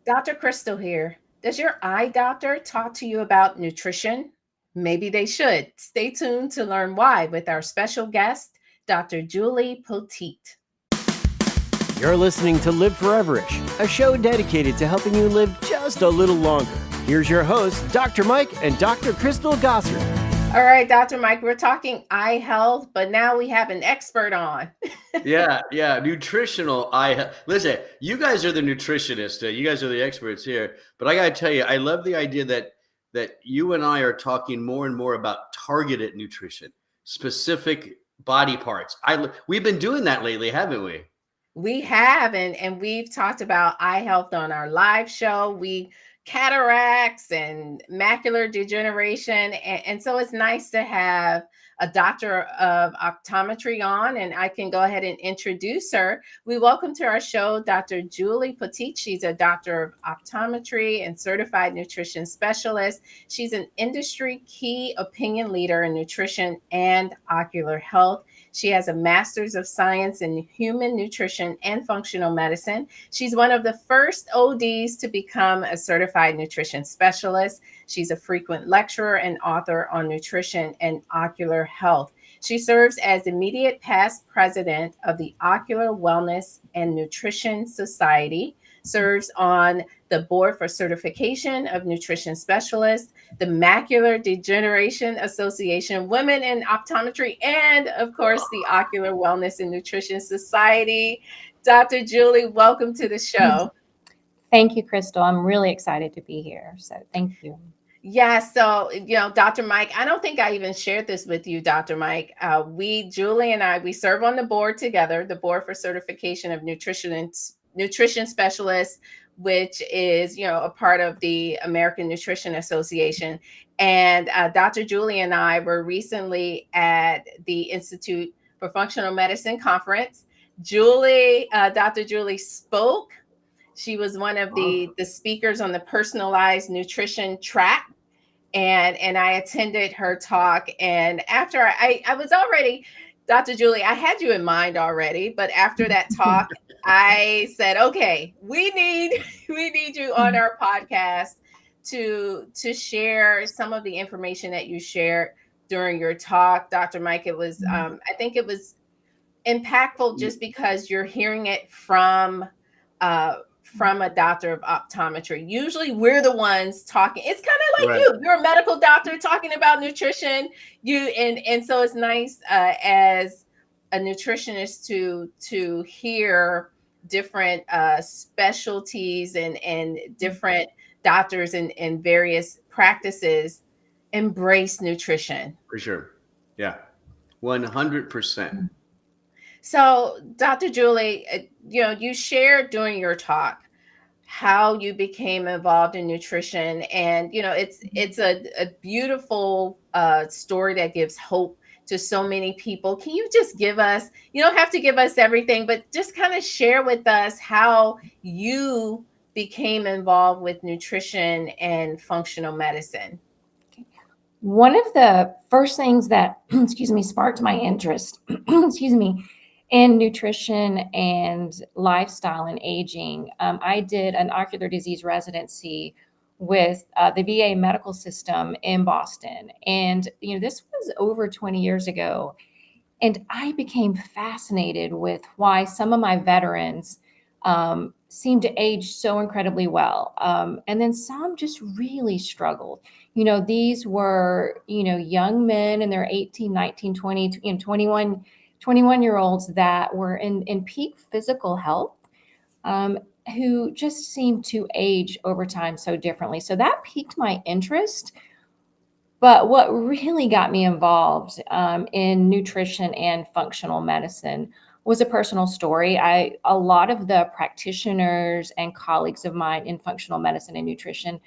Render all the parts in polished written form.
Dr. Crystal here. Does your eye doctor talk to you about nutrition? Maybe they should. Stay tuned to learn why with our special guest, Dr. Julie Poteet. You're listening to Live Foreverish, a show dedicated to helping you live just a little longer. Here's your hosts, Dr. Mike and Dr. Crystal Gossard. All right, Dr. Mike, we're talking eye health, but now we have an expert on. Yeah, nutritional eye health. Listen, you guys are the nutritionists. You guys are the experts here. But I got to tell you, I love the idea that you and I are talking more and more about targeted nutrition, specific body parts. We've been doing that lately, haven't we? We have, and we've talked about eye health on our live show. Cataracts and macular degeneration. And so it's nice to have a doctor of optometry on, and I can go ahead and introduce her. We welcome to our show Dr. Julie Poteet. She's a doctor of optometry and certified nutrition specialist. She's an industry key opinion leader in nutrition and ocular health. She has a master's of science in human nutrition and functional medicine. She's one of the first ODs to become a certified nutrition specialist. She's a frequent lecturer and author on nutrition and ocular health. She serves as immediate past president of the Ocular Wellness and Nutrition Society, serves on the board for certification of nutrition specialists, the Macular Degeneration Association, Women in Optometry, and of course, the Ocular Wellness and Nutrition Society. Dr. Julie, welcome to the show. Thank you, Crystal. I'm really excited to be here. So thank you. Yeah, so, Dr. Mike, I don't think I even shared this with you, Dr. Mike. Julie and I, we serve on the board together, the board for certification of nutrition specialists, which is, a part of the American Nutrition Association. And Dr. Julie and I were recently at the Institute for Functional Medicine conference. Dr. Julie spoke. She was one of the speakers on the personalized nutrition track. And I attended her talk. And after I was already, Dr. Julie, I had you in mind already, but after that talk, I said, okay, we need you on our podcast to share some of the information that you shared during your talk, Dr. Mike. It was, I think it was impactful just because you're hearing it from a doctor of optometry. Usually we're the ones talking. It's kind of like right. You're a medical doctor talking about nutrition. And so it's nice as a nutritionist to hear different specialties and different doctors and various practices embrace nutrition. For sure. Yeah. 100%. So, Dr. Julie, you shared during your talk how you became involved in nutrition, and it's a beautiful story that gives hope to so many people. Can you just give us, you don't have to give us everything, but just kind of share with us how you became involved with nutrition and functional medicine? One of the first things that, sparked my interest, in nutrition and lifestyle and aging. I did an ocular disease residency with the VA medical system in Boston. And, this was over 20 years ago. And I became fascinated with why some of my veterans seemed to age so incredibly well. And then some just really struggled. These were, young men in their 18, 19, 20, 21-year-olds that were in peak physical health, who just seemed to age over time so differently. So that piqued my interest. But what really got me involved in nutrition and functional medicine was a personal story. A lot of the practitioners and colleagues of mine in functional medicine and nutrition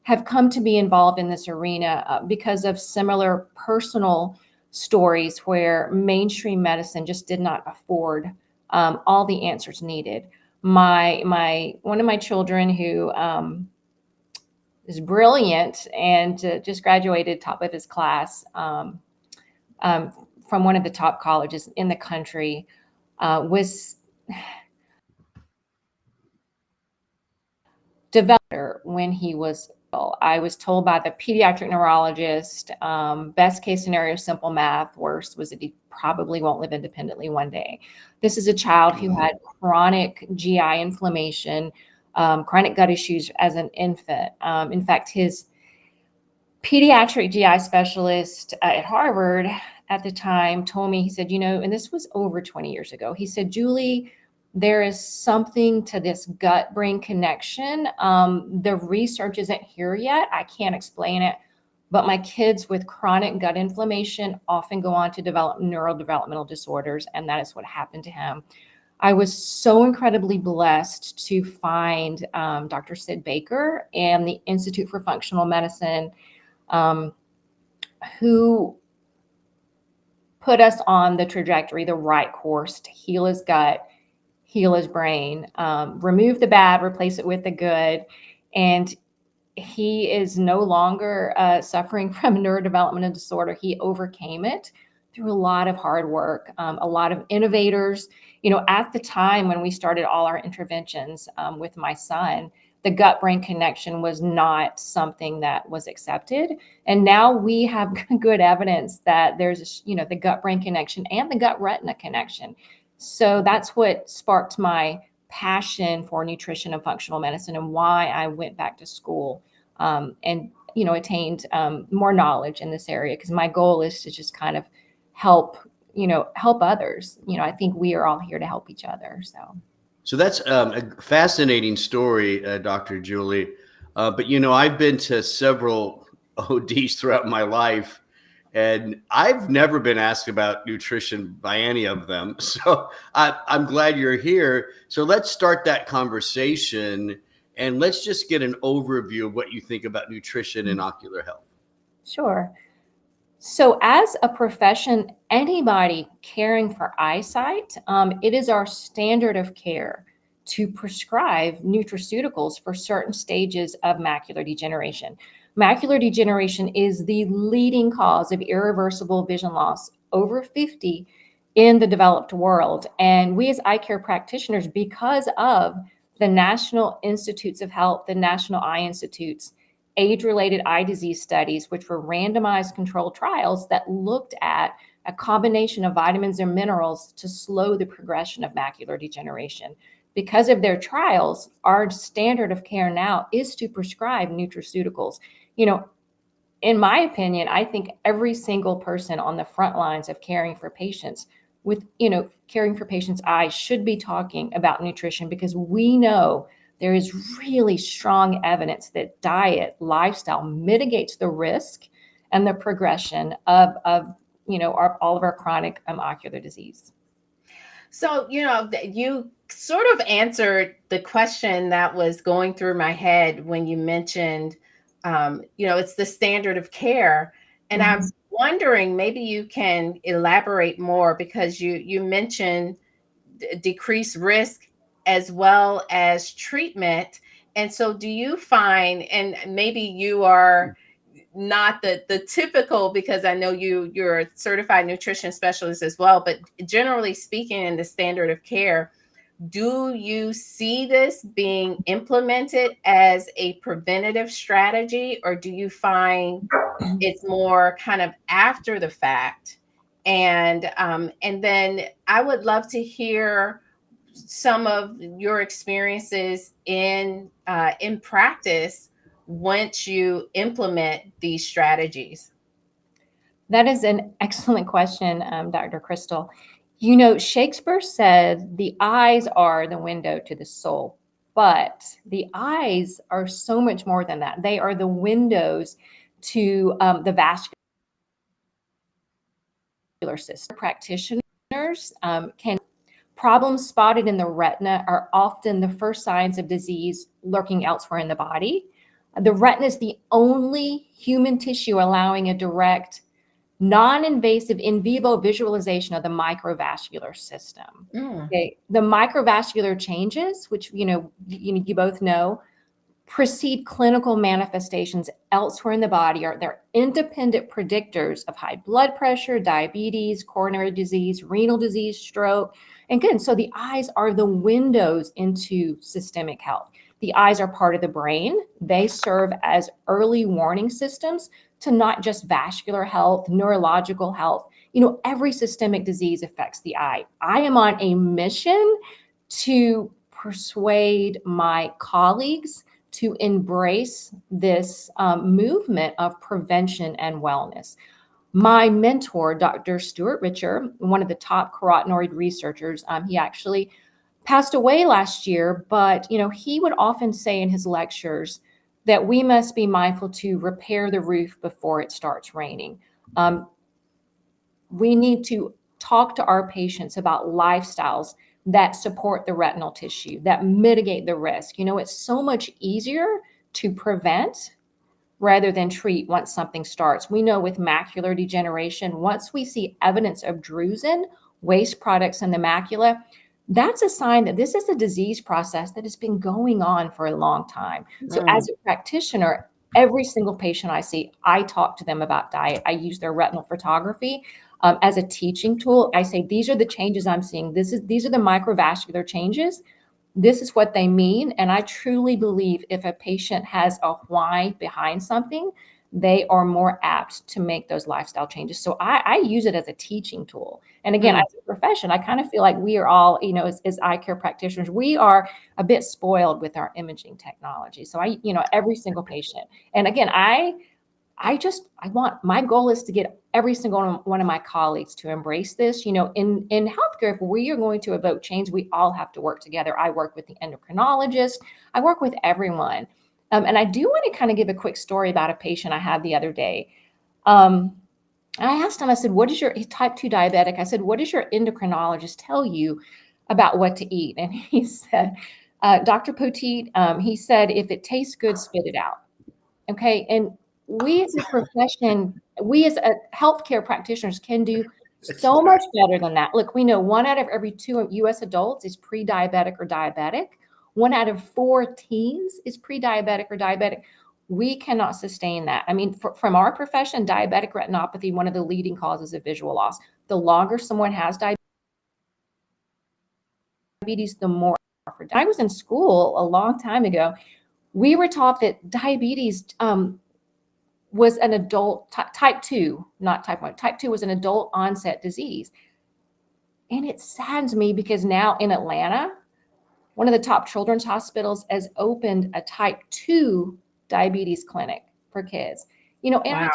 have come to be involved in this arena because of similar personal stories where mainstream medicine just did not afford all the answers needed. One of my children who is brilliant and just graduated top of his class from one of the top colleges in the country when he was ill. I was told by the pediatric neurologist, best case scenario, simple math, worst was that he probably won't live independently one day. This is a child who had chronic GI inflammation, chronic gut issues as an infant. In fact, his pediatric GI specialist at Harvard at the time told me, he said, and this was over 20 years ago, he said, Julie, there is something to this gut-brain connection. The research isn't here yet. I can't explain it, but my kids with chronic gut inflammation often go on to develop neurodevelopmental disorders, and that is what happened to him. I was so incredibly blessed to find Dr. Sid Baker and the Institute for Functional Medicine, who put us on the trajectory, the right course to heal his gut, heal his brain, remove the bad, replace it with the good. And he is no longer suffering from a neurodevelopmental disorder. He overcame it through a lot of hard work, a lot of innovators. At the time when we started all our interventions with my son, the gut-brain connection was not something that was accepted. And now we have good evidence that there's, the gut-brain connection and the gut-retina connection. So that's what sparked my passion for nutrition and functional medicine, and why I went back to school and, attained more knowledge in this area, because my goal is to just kind of help others. I think we are all here to help each other. So that's a fascinating story, Dr. Julie. But, I've been to several ODs throughout my life, and I've never been asked about nutrition by any of them. So I'm glad you're here. So let's start that conversation, and let's just get an overview of what you think about nutrition and ocular health. Sure. So as a profession, anybody caring for eyesight, it is our standard of care to prescribe nutraceuticals for certain stages of macular degeneration. Macular degeneration is the leading cause of irreversible vision loss over 50 in the developed world. And we as eye care practitioners, because of the National Institutes of Health, the National Eye Institutes, age-related eye disease studies, which were randomized controlled trials that looked at a combination of vitamins and minerals to slow the progression of macular degeneration. Because of their trials, our standard of care now is to prescribe nutraceuticals. In my opinion, I think every single person on the front lines of caring for patients eyes should be talking about nutrition, because we know there is really strong evidence that diet, lifestyle mitigates the risk and the progression of all of our chronic ocular disease. So, you sort of answered the question that was going through my head when you mentioned, it's the standard of care. And Mm-hmm. I'm wondering, maybe you can elaborate more, because you mentioned decreased risk as well as treatment. And so do you find, and maybe you are not the typical, because I know you're a certified nutrition specialist as well, but generally speaking, in the standard of care, do you see this being implemented as a preventative strategy, or do you find it's more kind of after the fact? And then I would love to hear some of your experiences in practice once you implement these strategies. That is an excellent question, Dr. Crystal. Shakespeare said the eyes are the window to the soul, but the eyes are so much more than that. They are the windows to the vascular system. Practitioners can problems spotted in the retina are often the first signs of disease lurking elsewhere in the body. The retina is the only human tissue allowing a direct, non-invasive in vivo visualization of the microvascular system. Okay. The microvascular changes, which you both know, precede clinical manifestations elsewhere in the body. They're independent predictors of high blood pressure, diabetes, coronary disease, renal disease, stroke. And again, so the eyes are the windows into systemic health. The the eyes are part of the brain. They serve as early warning systems to not just vascular health, neurological health. Every systemic disease affects the eye. I am on a mission to persuade my colleagues to embrace this movement of prevention and wellness. My mentor, Dr. Stuart Richer, one of the top carotenoid researchers, he actually passed away last year, but he would often say in his lectures that we must be mindful to repair the roof before it starts raining. We need to talk to our patients about lifestyles that support the retinal tissue, that mitigate the risk. It's so much easier to prevent rather than treat once something starts. We know with macular degeneration, once we see evidence of drusen, waste products in the macula, that's a sign that this is a disease process that has been going on for a long time. So as a practitioner, every single patient I see, I talk to them about diet. I use their retinal photography as a teaching tool. I say, these are the changes I'm seeing. These are the microvascular changes. This is what they mean. And I truly believe if a patient has a why behind something, they are more apt to make those lifestyle changes. So I use it as a teaching tool. And again, as a profession, I kind of feel like we are all, as eye care practitioners, we are a bit spoiled with our imaging technology. So every single patient. And again, my goal is to get every single one of my colleagues to embrace this. In healthcare, if we are going to evoke change, we all have to work together. I work with the endocrinologist. I work with everyone. And I do want to kind of give a quick story about a patient I had the other day. I asked him, I said, what is your type 2 diabetic? I said, what does your endocrinologist tell you about what to eat? And he said, Dr. Poteet, he said, if it tastes good, spit it out. Okay. And we as a profession, we as healthcare practitioners can do so much better than that. Look, we know 1 out of every 2 US adults is pre-diabetic or diabetic. 1 out of 4 teens is pre-diabetic or diabetic. We cannot sustain that. I mean, from our profession, diabetic retinopathy, one of the leading causes of visual loss. The longer someone has diabetes, the more. I was in school a long time ago. We were taught that diabetes was an adult type 2, not type 1. Type 2 was an adult onset disease. And it saddens me because now in Atlanta, one of the top children's hospitals has opened a type 2 diabetes clinic for kids. And wow.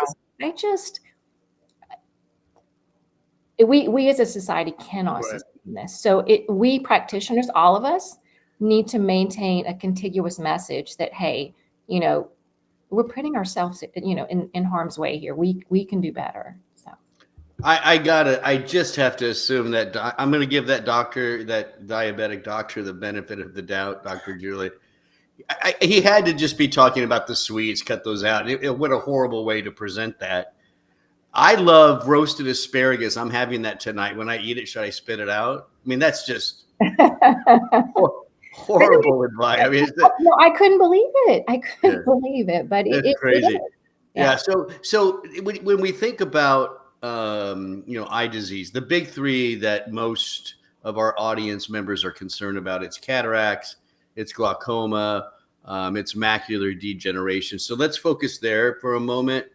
We as a society cannot sustain this. So we practitioners, all of us, need to maintain a contiguous message that, hey, we're putting ourselves, in harm's way here. We can do better. So I just have to assume that I'm going to give that diabetic doctor, the benefit of the doubt, Dr. Julie. He had to just be talking about the sweets, cut those out. What a horrible way to present that. I love roasted asparagus. I'm having that tonight. When I eat it, should I spit it out? I mean, that's just horrible advice. I mean, no, I couldn't believe it. But it's crazy. Yeah. So when we think about eye disease, the big 3 that most of our audience members are concerned about, it's cataracts, it's glaucoma, it's macular degeneration. So let's focus there for a moment.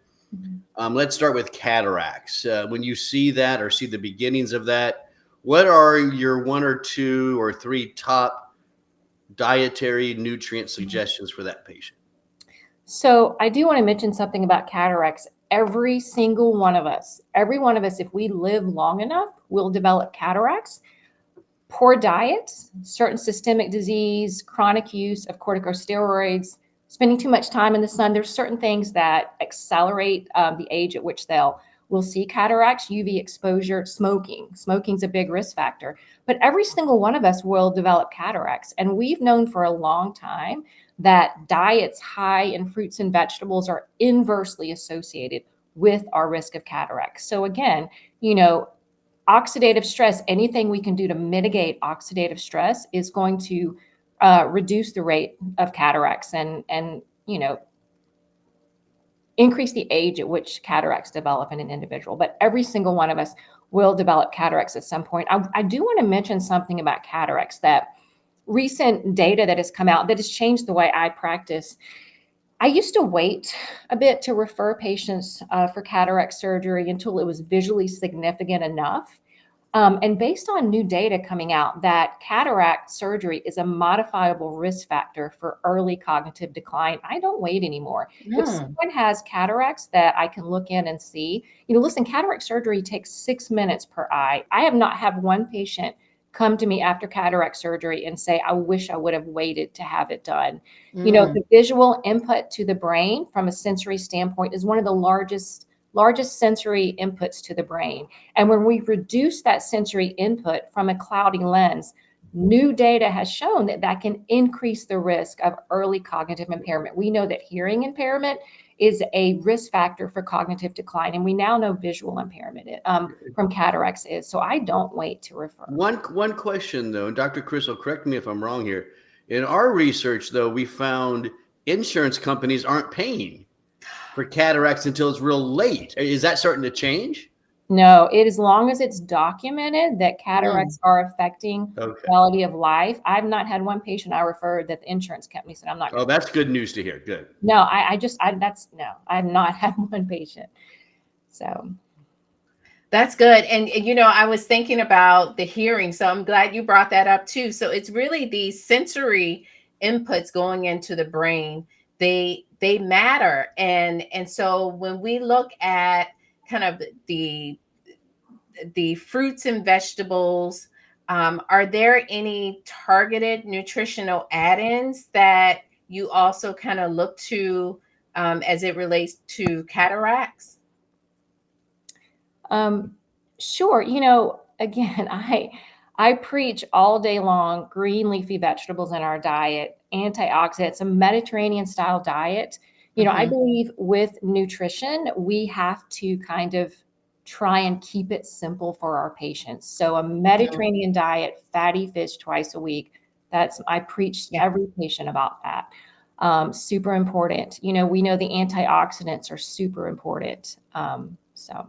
Let's start with cataracts. When you see that or see the beginnings of that, what are your 1 or 2 or 3 top dietary nutrient suggestions for that patient? So I do want to mention something about cataracts. Every single one of us, if we live long enough, will develop cataracts. Poor diet, certain systemic disease, chronic use of corticosteroids, spending too much time in the sun. There's certain things that accelerate the age at which we'll see cataracts. UV exposure, smoking's a big risk factor. But every single one of us will develop cataracts. And we've known for a long time that diets high in fruits and vegetables are inversely associated with our risk of cataracts. So again, oxidative stress, anything we can do to mitigate oxidative stress is going to reduce the rate of cataracts and increase the age at which cataracts develop in an individual. But every single one of us will develop cataracts at some point. I do want to mention something about cataracts that recent data that has come out that has changed the way I practice. I used to wait a bit to refer patients for cataract surgery until it was visually significant enough. And based on new data coming out that cataract surgery is a modifiable risk factor for early cognitive decline, I don't wait anymore. If someone has cataracts that I can look in and see, listen, cataract surgery takes 6 minutes per eye. I have not had one patient come to me after cataract surgery and say, I wish I would have waited to have it done. The visual input to the brain from a sensory standpoint is one of the largest sensory inputs to the brain. And when we reduce that sensory input from a cloudy lens, new data has shown that can increase the risk of early cognitive impairment. We know that hearing impairment is a risk factor for cognitive decline, and we now know visual impairment from cataracts is. So I don't wait to refer. One question though, and Dr. Crystal, correct me if I'm wrong here. In our research though, we found insurance companies aren't paying for cataracts until it's real late. Is that starting to change? No, as long as it's documented that cataracts are affecting quality of life. I've not had one patient I referred that the insurance company said, I'm not. Oh, that's good news to hear. Good. No, I've not had one patient. So that's good. And I was thinking about the hearing, so I'm glad you brought that up too. So it's really these sensory inputs going into the brain. They matter. And so when we look at kind of the fruits and vegetables, are there any targeted nutritional add-ins that you also kind of look to as it relates to cataracts? Sure. Again, I preach all day long green leafy vegetables in our diet, antioxidants, a Mediterranean style diet. I believe with nutrition, we have to kind of try and keep it simple for our patients. So a Mediterranean diet, fatty fish twice a week, I preach to every patient about that. Super important. We know the antioxidants are super important. So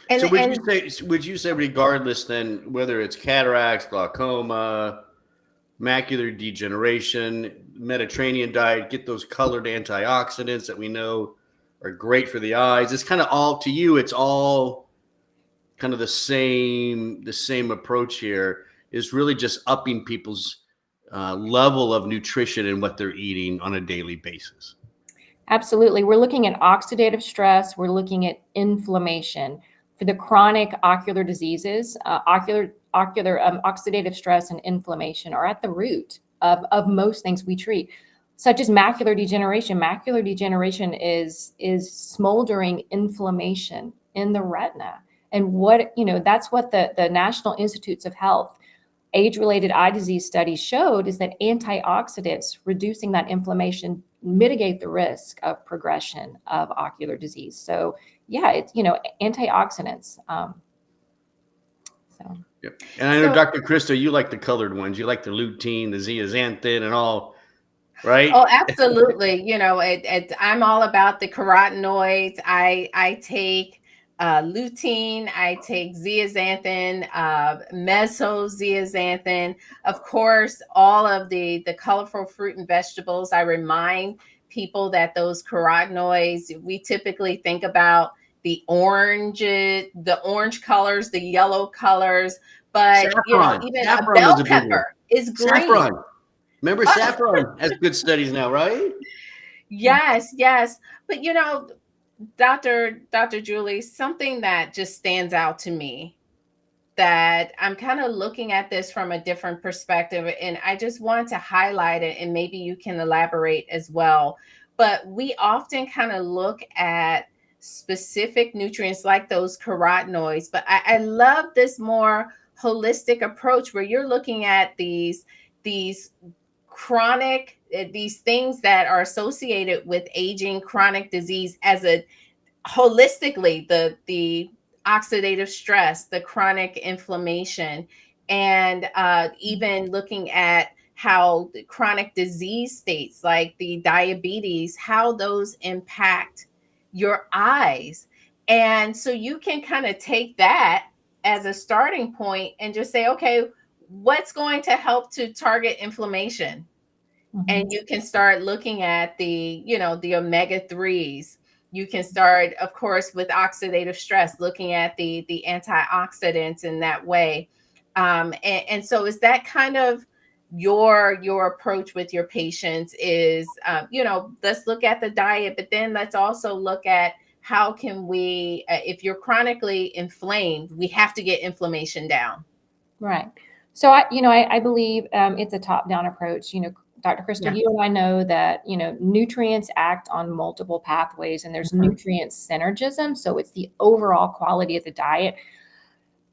would you say regardless then, whether it's cataracts, glaucoma, macular degeneration, Mediterranean diet, get those colored antioxidants that we know are great for the eyes. It's kind of all to you. It's all kind of the same approach here is really just upping people's level of nutrition and what they're eating on a daily basis. Absolutely. We're looking at oxidative stress. We're looking at inflammation. For the chronic ocular diseases, oxidative stress and inflammation are at the root of most things we treat, such as macular degeneration. Macular degeneration is smoldering inflammation in the retina. And that's what the National Institutes of Health age-related eye disease studies showed is that antioxidants reducing that inflammation mitigate the risk of progression of ocular disease. So yeah, it's, antioxidants. Yep. And I know, Dr. Crystal, you like the colored ones. You like the lutein, the zeaxanthin and all, right? Oh, absolutely. I'm all about the carotenoids. I take lutein, I take zeaxanthin, mesozeaxanthin, of course, all of the colorful fruit and vegetables. I remind people that those carotenoids, we typically think about the orange colors, the yellow colors, but saffron. Even Saffron a bell pepper is green. Saffron. Remember saffron has good studies now, right? Yes. But Dr. Julie, something that just stands out to me that I'm kind of looking at this from a different perspective, and I just want to highlight it, and maybe you can elaborate as well. But we often kind of look at specific nutrients like those carotenoids, but I love this more holistic approach where you're looking at these chronic, these things that are associated with aging, chronic disease as a holistically, the oxidative stress, the chronic inflammation, and even looking at how the chronic disease states like the diabetes, how those impact your eyes. And so you can kind of take that as a starting point and just say, okay, what's going to help to target inflammation? And you can start looking at the, the omega-3s. You can start, of course, with oxidative stress, looking at the antioxidants in that way. And so is that kind of your approach with your patients is, let's look at the diet, but then let's also look at how can we, if you're chronically inflamed, we have to get inflammation down. Right. So I believe it's a top-down approach. Dr. Crystal, Yeah. you and I know that, nutrients act on multiple pathways, and there's nutrient synergism. So it's the overall quality of the diet.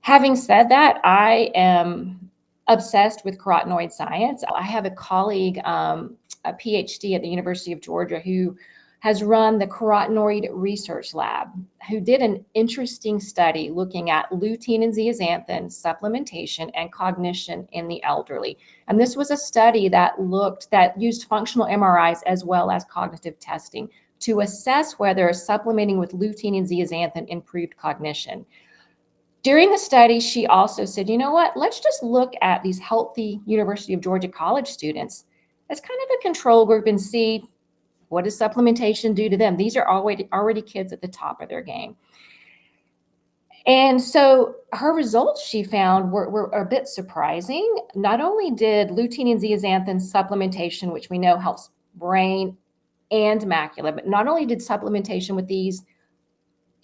Having said that, I am obsessed with carotenoid science. I have a colleague, a PhD at the University of Georgia, who has run the carotenoid research lab, who did an interesting study looking at lutein and zeaxanthin supplementation and cognition in the elderly. And this was a study that used functional MRIs as well as cognitive testing to assess whether supplementing with lutein and zeaxanthin improved cognition. During the study, she also said, you know what, let's just look at these healthy University of Georgia college students as kind of a control group and see, what does supplementation do to them? These are already kids at the top of their game. And so her results, she found, were a bit surprising. Not only did lutein and zeaxanthin supplementation, which we know helps brain and macula, but not only did supplementation with these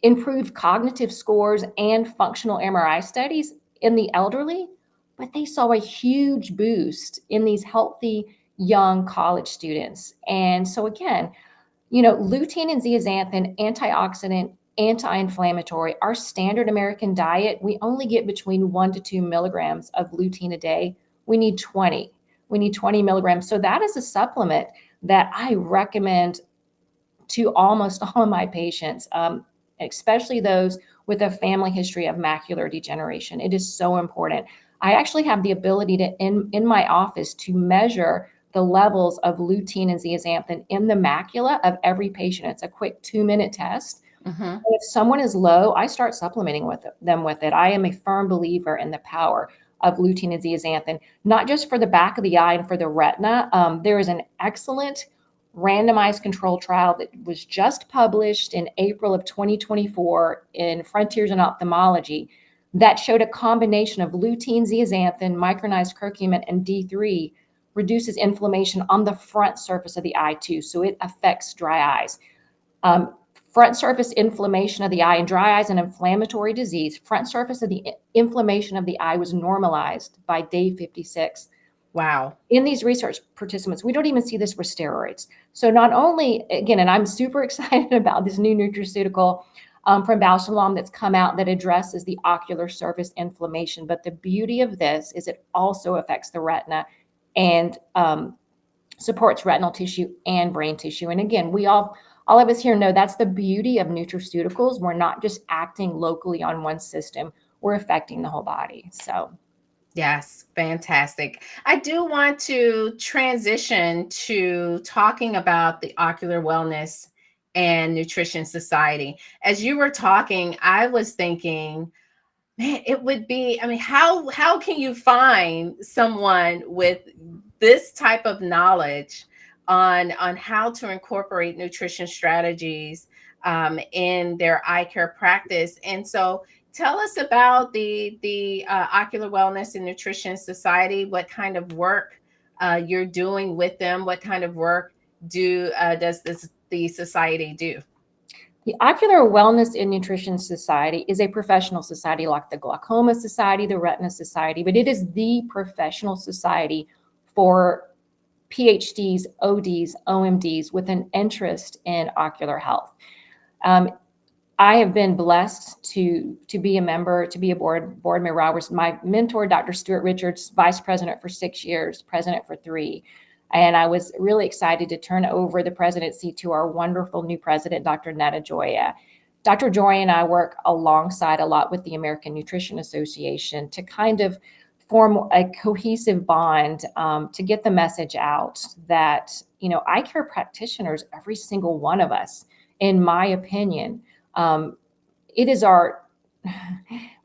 improved cognitive scores and functional MRI studies in the elderly, but they saw a huge boost in these healthy young college students. And so again, lutein and zeaxanthin, antioxidant, anti-inflammatory, our standard American diet, we only get between 1 to 2 milligrams of lutein a day. We need 20. We need 20 milligrams. So that is a supplement that I recommend to almost all of my patients, especially those with a family history of macular degeneration. It is so important. I actually have the ability to, in my office, to measure the levels of lutein and zeaxanthin in the macula of every patient. It's a quick 2-minute test. If someone is low, I start supplementing them with it. I am a firm believer in the power of lutein and zeaxanthin, not just for the back of the eye and for the retina. There is an excellent randomized control trial that was just published in April of 2024 in Frontiers in Ophthalmology that showed a combination of lutein, zeaxanthin, micronized curcumin, and D3 reduces inflammation on the front surface of the eye too. So it affects dry eyes. Front surface inflammation of the eye, and dry eye is an inflammatory disease. Front surface of the inflammation of the eye was normalized by day 56. Wow. In these research participants, we don't even see this with steroids. So not only, again, and I'm super excited about this new nutraceutical from Bausch & Lomb that's come out that addresses the ocular surface inflammation. But the beauty of this is it also affects the retina and supports retinal tissue and brain tissue. And again, all of us here know that's the beauty of nutraceuticals. We're not just acting locally on one system, we're affecting the whole body. So yes, fantastic. I do want to transition to talking about the Ocular Wellness and Nutrition Society. As you were talking, I was thinking, man, it would be, I mean, how can you find someone with this type of knowledge on how to incorporate nutrition strategies in their eye care practice? And so tell us about the Ocular Wellness and Nutrition Society, what kind of work you're doing with them, what kind of work does the society do? the Ocular Wellness and Nutrition Society is a professional society like the Glaucoma Society, the Retina Society, but it is the professional society for PhDs, ODs, OMDs with an interest in ocular health. I have been blessed to be a member, to be a board member. I was my mentor, Dr. Stuart Richards, vice president for 6 years, president for 3. And I was really excited to turn over the presidency to our wonderful new president, Dr. Netta Joya. Dr. Joya and I work alongside a lot with the American Nutrition Association to kind of form a cohesive bond to get the message out that, you know, eye care practitioners, every single one of us, in my opinion, it is our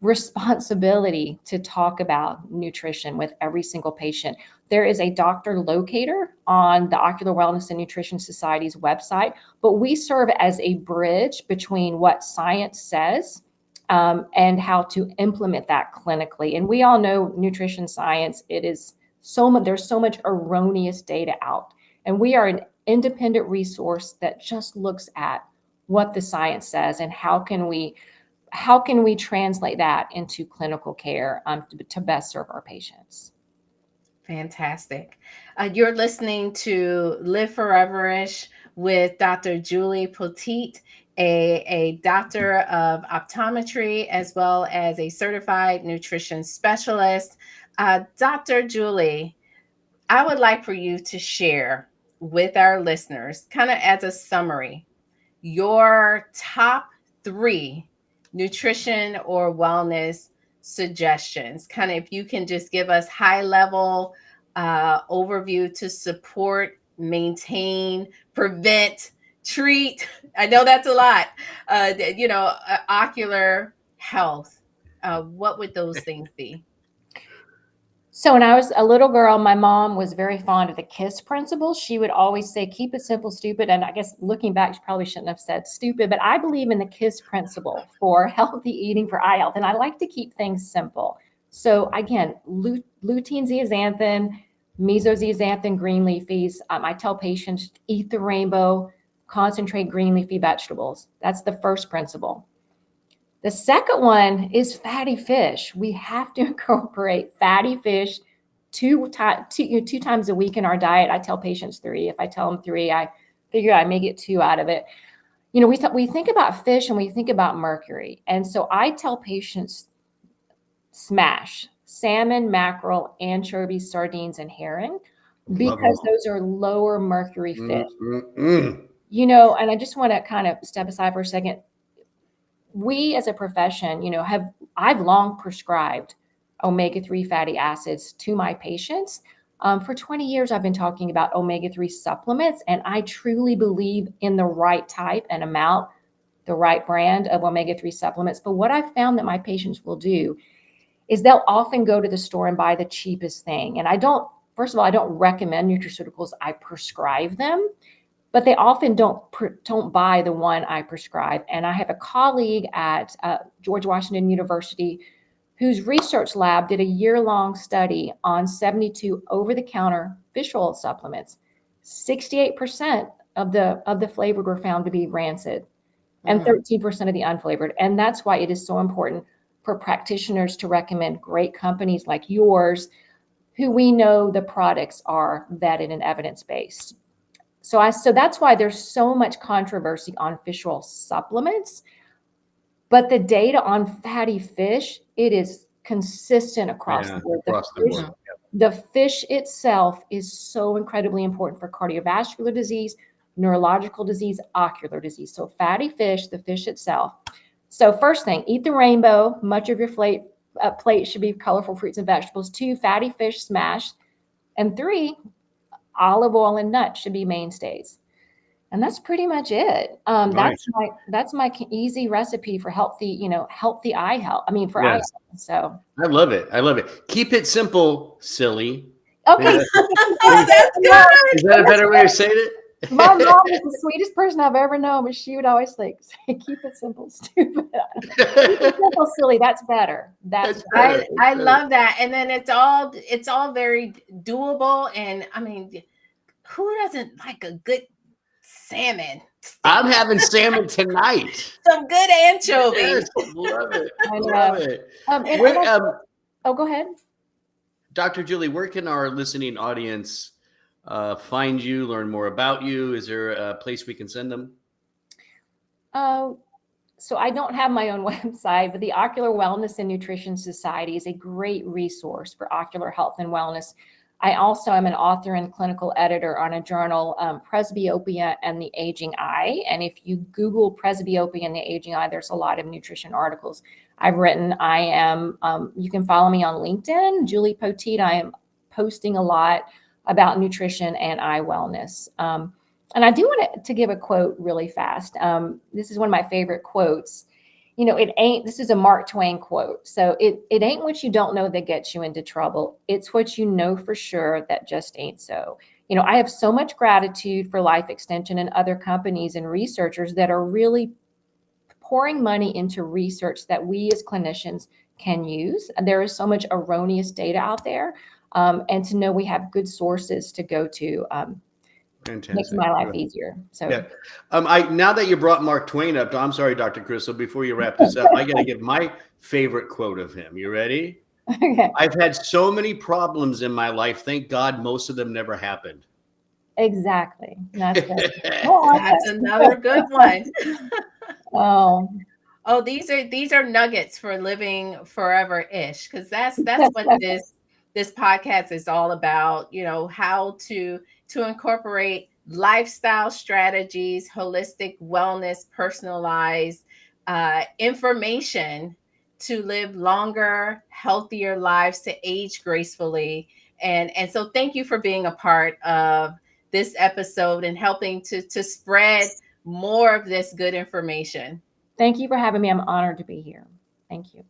responsibility to talk about nutrition with every single patient. There is a doctor locator on the Ocular Wellness and Nutrition Society's website, but we serve as a bridge between what science says and how to implement that clinically. And we all know nutrition science, it is so much, there's so much erroneous data out. And we are an independent resource that just looks at what the science says and how can we translate that into clinical care to best serve our patients. Fantastic. You're listening to Live Foreverish with Dr. Julie Poteet, a doctor of optometry, as well as a certified nutrition specialist. Dr. Julie, I would like for you to share with our listeners, kind of as a summary, your top 3 nutrition or wellness suggestions. Kind of, if you can just give us high level overview to support, maintain, prevent, treat. I know that's a lot. Ocular health. What would those things be? So when I was a little girl, my mom was very fond of the KISS principle. She would always say, keep it simple, stupid. And I guess looking back, she probably shouldn't have said stupid, but I believe in the KISS principle for healthy eating, for eye health. And I like to keep things simple. So again, lutein zeaxanthin, mesozeaxanthin, green leafies. I tell patients, eat the rainbow, concentrate green leafy vegetables. That's the first principle. The second one is fatty fish. We have to incorporate fatty fish two times a week in our diet. I tell patients 3. If I tell them 3, I figure I may get 2 out of it. We think about fish and we think about mercury. And so I tell patients smash salmon, mackerel, anchovies, sardines, and herring because those are lower mercury fish. And I just want to kind of step aside for a second. We as a profession, I've long prescribed omega-3 fatty acids to my patients. For 20 years, I've been talking about omega-3 supplements, and I truly believe in the right type and amount, the right brand of omega-3 supplements. But what I've found that my patients will do is they'll often go to the store and buy the cheapest thing. And I don't recommend nutraceuticals. I prescribe them. But they often don't buy the one I prescribe. And I have a colleague at George Washington University whose research lab did a year-long study on 72 over-the-counter fish oil supplements. 68% of the flavored were found to be rancid, and 13% of the unflavored. And that's why it is so important for practitioners to recommend great companies like yours, who we know the products are vetted and evidence-based. So that's why there's so much controversy on fish oil supplements, but the data on fatty fish, it is consistent across the board. The fish itself is so incredibly important for cardiovascular disease, neurological disease, ocular disease. So fatty fish, the fish itself. So first thing, eat the rainbow. Much of your plate should be colorful fruits and vegetables. 2, fatty fish smashed. And 3, olive oil and nuts should be mainstays. And that's pretty much it. Nice. That's my easy recipe for healthy eye health. For eye health. So I love it. Keep it simple, silly. Okay. Is that a better way of saying it? My mom is the sweetest person I've ever known, but she would always say, keep it simple, stupid. Keep it simple, silly. That's better. That's better. I love that. And then it's all very doable. And who doesn't like a good salmon? I'm having salmon tonight. Some good anchovies. Yes, love it. I Love it. Go ahead. Dr. Julie, where can our listening audience find you, learn more about you? Is there a place we can send them? So I don't have my own website, but the Ocular Wellness and Nutrition Society is a great resource for ocular health and wellness. I also am an author and clinical editor on a journal, Presbyopia and the Aging Eye. And if you Google presbyopia and the aging eye, there's a lot of nutrition articles I've written. You can follow me on LinkedIn, Julie Poteet. I am posting a lot about nutrition and eye wellness. And I do want to give a quote really fast. This is one of my favorite quotes. it ain't, this is a Mark Twain quote. So it ain't what you don't know that gets you into trouble. It's what you know for sure that just ain't so. I have so much gratitude for Life Extension and other companies and researchers that are really pouring money into research that we as clinicians can use. And there is so much erroneous data out there. And to know we have good sources to go to makes my life easier. So yeah. Now that you brought Mark Twain up, I'm sorry, Dr. Crystal, before you wrap this up, I got to give my favorite quote of him. You ready? Okay. I've had so many problems in my life. Thank God most of them never happened. Exactly. That's good. That's another good one. Oh, these are nuggets for living forever-ish, because that's what this podcast is all about. How to incorporate lifestyle strategies, holistic wellness, personalized information to live longer, healthier lives, to age gracefully. And so thank you for being a part of this episode and helping to spread more of this good information. Thank you for having me. I'm honored to be here. Thank you.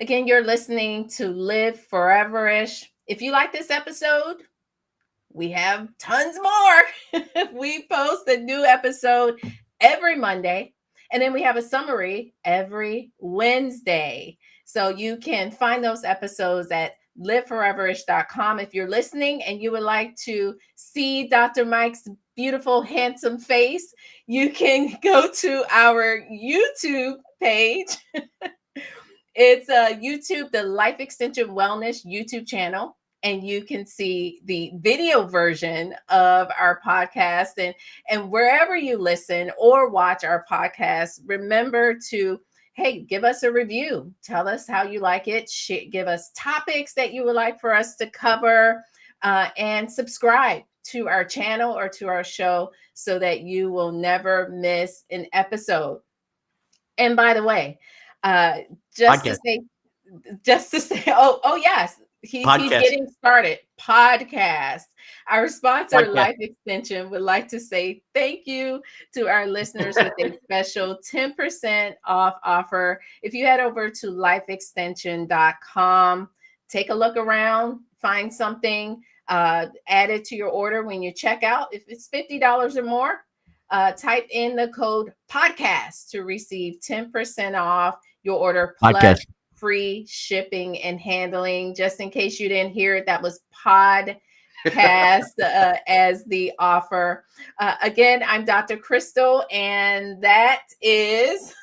Again, you're listening to Live Foreverish. If you like this episode, we have tons more. We post a new episode every Monday, and then we have a summary every Wednesday. So you can find those episodes at liveforeverish.com. If you're listening and you would like to see Dr. Mike's beautiful, handsome face, you can go to our YouTube page. It's YouTube, the Life Extension Wellness YouTube channel, and you can see the video version of our podcast. And wherever you listen or watch our podcast, remember to, hey, give us a review. Tell us how you like it. Give us topics that you would like for us to cover, and subscribe to our channel or to our show so that you will never miss an episode. And by the way, just to say, oh yes, he's getting started. Podcast. Our sponsor, Life Extension, would like to say thank you to our listeners with a special 10% off offer. If you head over to lifeextension.com, take a look around, find something, add it to your order when you check out. If it's $50 or more, type in the code podcast to receive 10% off your order, plus free shipping and handling. Just in case you didn't hear it, that was podcast as the offer. Again, I'm Dr. Crystal, and that is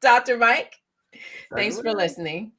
Dr. Mike. Thanks for listening.